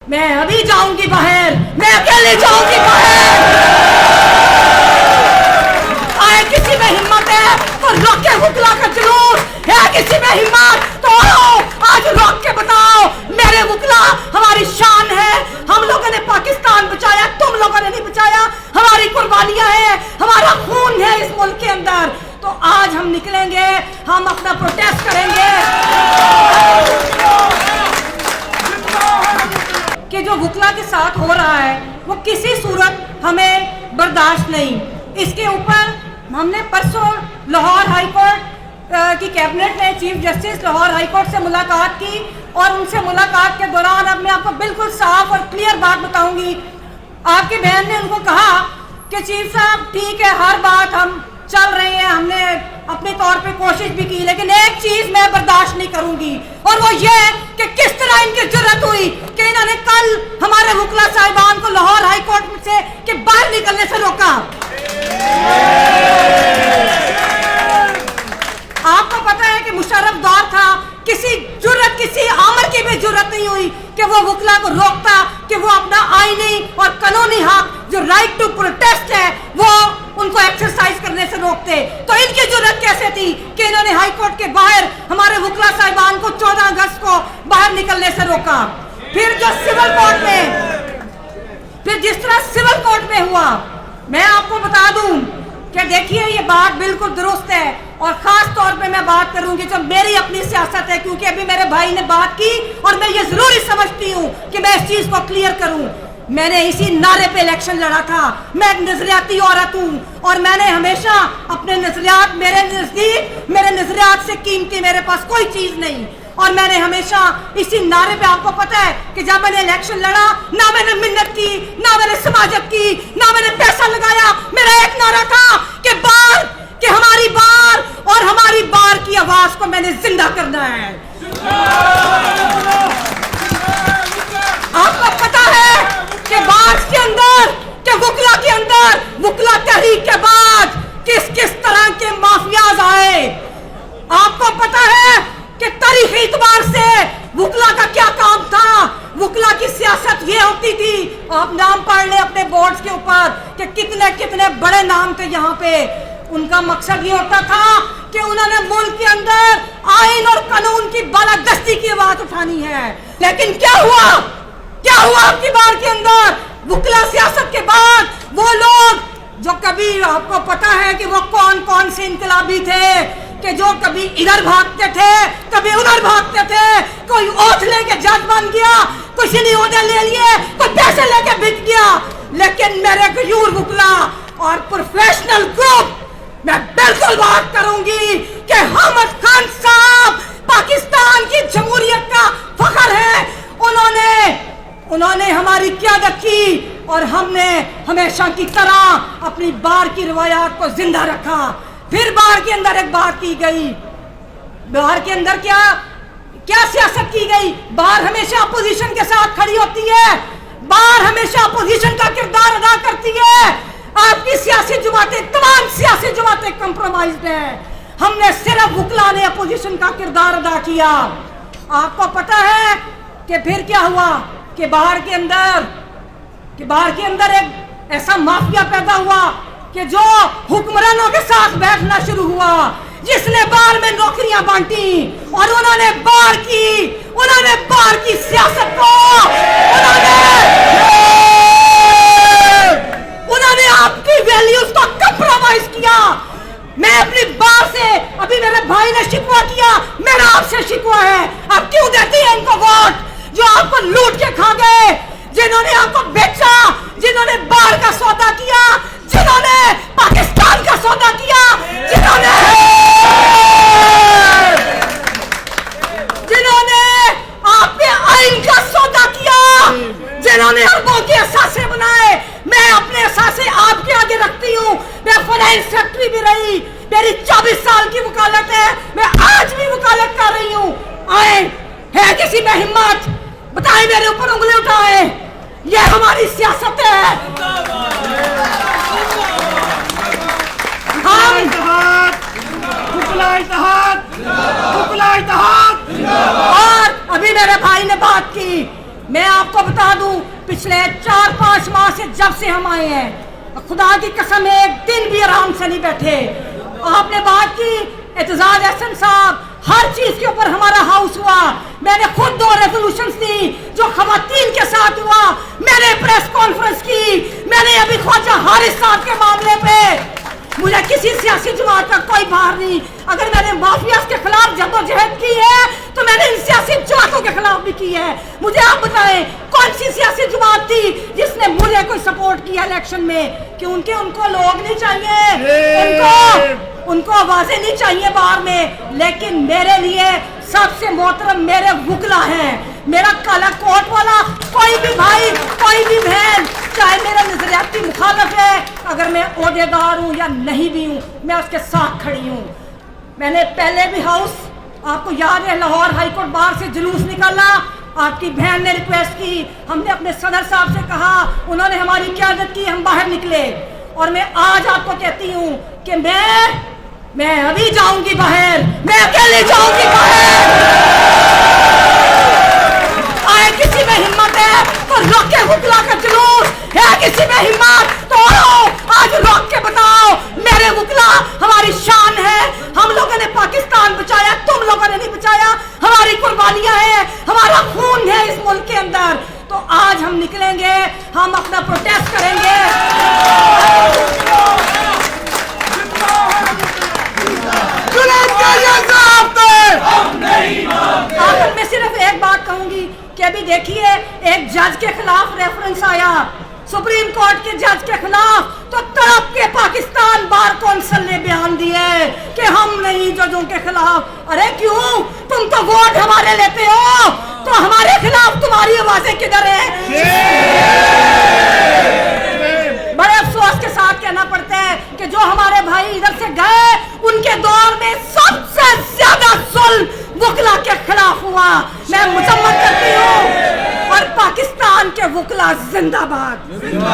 मैं अभी जाऊंगी बाहर, मैं अकेले जाऊंगी बाहर। आए किसी में हिम्मत है तो रोक के वकला का जुलूस है, किसी में हिम्मत तो आओ आज रोक के बताओ मेरे वकला हमारी शान है। हम लोगों ने पाकिस्तान बचाया, तुम लोगों ने नहीं बचाया। हमारी कुर्बानियां हैं, हमारा खून है इस मुल्क के अंदर। तो आज हम निकलेंगे, हम अपना प्रोटेस्ट करेंगे कि जो वकला के साथ हो रहा है वो किसी सूरत हमें बर्दाश्त नहीं। इसके ऊपर हमने परसों लाहौर हाई कोर्ट की कैबिनेट ने chief justice Lahore high court से मुलाकात की और उनसे मुलाकात के दौरान अब मैं आपको बिल्कुल साफ और क्लियर बात बताऊंगी। आपकी बहन ने उनको कहा कि चीफ साहब ठीक है, हर बात हम चल रहे हैं, हमने अपने तौर पे कोशिश भी की, लेकिन एक चीज मैं बर्दाश्त नहीं करूंगी और वो ये कि किस तरह इनकी जरूरत हुई कि इन्होंने कल हमारे वकला साहिबान को लाहौर हाई कोर्ट से के बाहर निकलने से रोका। आपको पता है कि मुशर्रफ दौर था, किसी जुर्रत, किसी आमर की भी जुर्रत नहीं हुई कि वो वकला को रोकता, कि वो अपना आईनी और कानूनी हक जो राइट टू प्रोटेस्ट है वो उनको एक्सरसाइज करने से रोकते। तो इनकी जरूरत कैसे थी कि इन्होंने हाई कोर्ट के बाहर हमारे वकला साहिबान को 14 अगस्त को बाहर निकलने से रोका। फिर जो सिविल कोर्ट में, फिर जिस तरह सिविल कोर्ट में हुआ, मैं आपको बता दूं कि देखिए ये बात बिल्कुल दुरुस्त है और खास तौर पे मैं बात करूंगी जो मेरी अपनी सियासत है, क्योंकि अभी मेरे भाई ने बात की और मैं ये जरूरी समझती हूँ कि मैं इस चीज को क्लियर करूं। मैंने इसी नारे पे इलेक्शन लड़ा था। मैं एक नजरियाती औरत हूँ और मैंने हमेशा अपने नजरियात, मेरे नजदीक मेरे नजरियात से कीमती मेरे पास कोई चीज नहीं, और मैंने हमेशा इसी नारे पे, आपको पता है कि जब मैंने इलेक्शन लड़ा ना मैंने मिन्नत की, ना मैंने समाजत की, ना मैंने पैसा लगाया। मेरा एक नारा था कि बार, कि हमारी बार और हमारी बार की आवाज को मैंने जिंदा करना है। आपको पता है कि बार के अंदर, कि वकला के अंदर, वकला तहरीक के बाद किस किस तरह के माफियाज आए। आपको पता है कि तारीखी एतबार से वकला का क्या काम था। वकला की सियासत ये होती थी, आप नाम पढ़ लें अपने बोर्ड्स के ऊपर कि कितने कितने बड़े नाम थे यहाँ पे। उनका मकसद ये होता था कि उन्होंने मुल्क के अंदर आइन और कानून की बालादस्ती की आवाज उठानी है। लेकिन क्या हुआ, क्या हुआ आपकी बार के अंदर? वकला सियासत के बाद वो लोग जो कभी, आपको पता है कि वो कौन कौन से इनकलाबी थे कि जो कभी इधर भागते थे, कभी उधर भागते थे, कोई ओथ लेके जज बन गया, किसी ने ओहदे ले लिए, कोई पैसे लेके बिक गया। लेकिन मेरे गयूर वकला और प्रोफेशनल ग्रुप, मैं बिल्कुल बात करूंगी कि अहमद खान साहब पाकिस्तान की जमहूरियत का फख्र है। उन्होंने हमारी क़यादत की और हमने हमेशा की तरह अपनी बार की रवायात को जिंदा रखा। फिर बार के अंदर एक बात की गई, बार के अंदर क्या क्या सियासत की गई। बार हमेशा अपोजिशन के साथ खड़ी होती है, बार हमेशा अपोजिशन का किरदार अदा करती है। आपकी सियासी जमातें, तमाम सियासी जमातें कंप्रोमाइज्ड हैं। हमने सिर्फ वकला ने अपोजिशन का किरदार अदा किया। आपको पता है कि फिर क्या हुआ कि बाहर के अंदर एक ऐसा माफिया पैदा हुआ कि जो हुक्मरानों के साथ बैठना शुरू हुआ, जिसने बार में नौकरियां बांटी और उन्होंने बार की सियासत को उन्होंने आपकी वैल्यूज को कंप्रोमाइज किया। मैं अपनी बार से, अभी मेरे भाई ने शिकवा किया, मेरा आपसे शिकवा है, आप क्यों देती हैं इनको वोट जो आपको लूट के खा गए, जिन्होंने आपको बेचा, जिन्होंने बार का सौदा किया, जिन्होंने पाकिस्तान का सौदा किया, जिन्होंने आपके आइन का सौदा किया, जिन्होंने अरबों के असासे बनाए। मैं अपने असासे आपके आगे रखती हूँ। मैं फाइनेंस सेक्रेटरी भी रही, मेरी 24 साल की वकालत है, मैं आज भी वकालत कर रही हूँ। आए है किसी में हिम्मत, बताएं, मेरे ऊपर उंगली उठाए। ये हमारी सियासत है। और अभी मेरे भाई ने बात की, मैं आपको आपको बता दूं, पिछले 4-5 माह से जब से हम आए हैं, खुदा की कसम एक दिन भी आराम से नहीं बैठे। आपने बात की एतजाज एहसन साहब, हर चीज के ऊपर हमारा हाउस हुआ। मैंने खुद 2 रेजोल्यूशंस दी जो खवातीन के साथ हुआ। मैंने प्रेस कॉन्फ्रेंस की, मैंने अभी ख्वाजा हारिस साहब के मामले पे, मुझे किसी सियासी जमात का कोई बाहर नहीं। अगर मैंने माफिया के खिलाफ जद्दोजहद की है तो मैंने इन सियासी जमातों के खिलाफ भी की है। मुझे आप बताएं कौन सी सियासी जमात थी जिसने मुझे कोई सपोर्ट किया इलेक्शन में? कि उनको लोग नहीं चाहिए, उनको आवाजें नहीं चाहिए बाहर में। लेकिन मेरे लिए सबसे मोहतरम मेरे वुकला हैं, मेरा काला कोट वाला कोई भी भाई, कोई भी बहन, चाहे मेरा नजरियाती मुखालफ है, अगर मैं ओहदेदार हूँ या नहीं भी हूँ, मैं उसके साथ खड़ी हूँ। मैंने पहले भी हाउस, आपको याद है, लाहौर हाईकोर्ट बार से जुलूस निकाला, आपकी बहन ने रिक्वेस्ट की, हमने अपने सदर साहब से कहा, उन्होंने हमारी क़यादत की, हम बाहर निकले। और मैं आज आपको कहती हूँ कि मैं अभी जाऊंगी बाहर, मैं अकेले जाऊंगी बाहर। आए किसी में हिम्मत है तो रोक के वुकला का जुलूस है, किसी में हिम्मत तो आज रोक के बताओ, मेरे वुकला हमारी शान है। हम लोगों ने पाकिस्तान बचाया, तुम लोगों ने नहीं बचाया। हमारी कुर्बानियां हैं, हमारा खून है इस मुल्क के अंदर। तो आज हम निकलेंगे, हम अपना प्रोटेस्ट करेंगे। आखिर में सिर्फ एक बात कहूंगी कि अभी देखिए एक जज के खिलाफ रेफरेंस आया, सुप्रीम कोर्ट के जज के खिलाफ, तो तड़प के पाकिस्तान बार कौंसिल ने बयान दिए कि हम नहीं जजों के खिलाफ। अरे क्यों? तुम तो वोट हमारे लेते हो, तो हमारे खिलाफ तुम्हारी आवाजें किधर है? बड़े अफसोस के साथ कहना पड़ता है कि जो हमारे भाई इधर से गए, उनके दौर में सबसे ज्यादा जुल्म वुकला के खिलाफ हुआ। मैं मुजम्मत करती हूँ, और पाकिस्तान के वुकला जिंदाबाद।